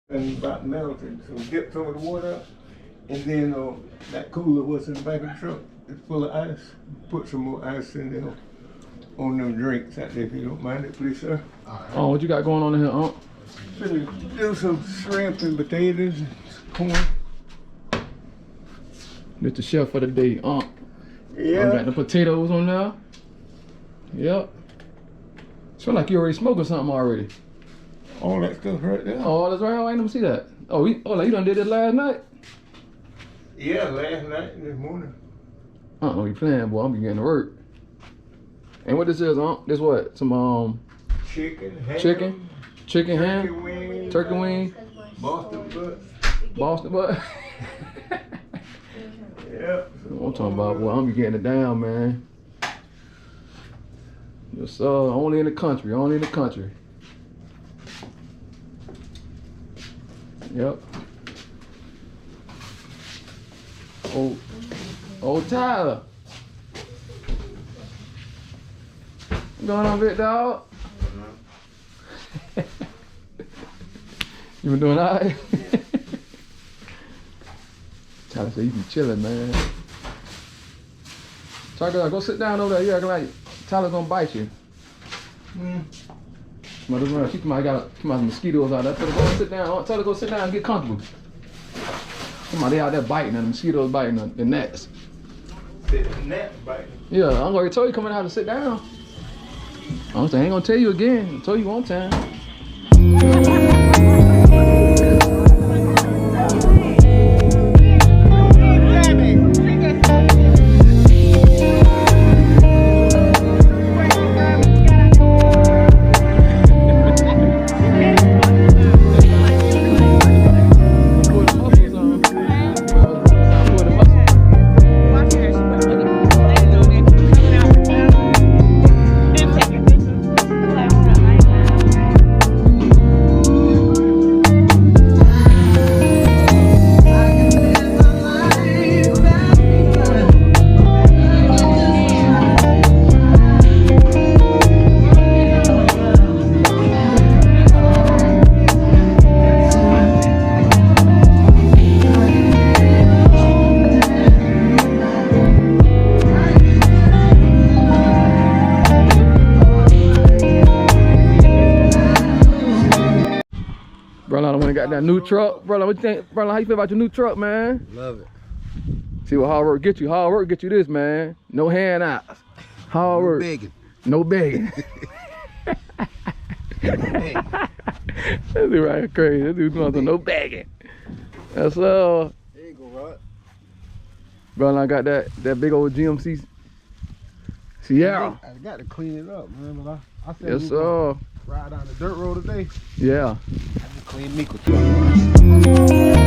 and about melting. So dip some of the water out, and then that cooler was in the back of the truck. It's full of ice. Put some more ice in there on them drinks out there if you don't mind it, please, sir. Oh, what you got going on in here, Finna do some shrimp and potatoes and corn. This the chef for the day, Yeah. Got the potatoes on there. Yep. Feel like you already smoking something already. All that stuff right there. Oh, that's right. I ain't never see that. Oh, like you done did this last night? Yeah, last night and this morning. You playing, boy. I'm getting to work. And what this is, this what? Some Chicken, ham, chicken, ham, turkey wing, Boston butt. Boston butt. Yeah. I'm talking about, boy. I'm getting it down, man. Just only in the country. Only in the country. Yep. Oh, Tyler. What's going on, big dog? You been doing all right? Tyler said you be chilling, man. Tyler, go sit down over there. You acting like Tyler gonna bite you. She might got some mosquitoes out there. Tell her go sit down. Tell her go sit down and get comfortable. Somebody out there biting and the mosquitoes biting the gnats. The gnat biting. Yeah, I'm already told you coming out to sit down. I ain't gonna tell you again. I told you one time. Got that new truck, brother. What you think, brother? How you feel about your new truck, man? Love it. See what hard work get you. Hard work get you this, man. No handouts. Hard work. Begging. No begging. That dude right crazy. That dude doing no begging. That's There you go, Rod. Brother, I got that big old GMC Sierra. I got to clean it up, man. But I said Yes, sir. ride down the dirt road today. Yeah. I just clean Miko truck.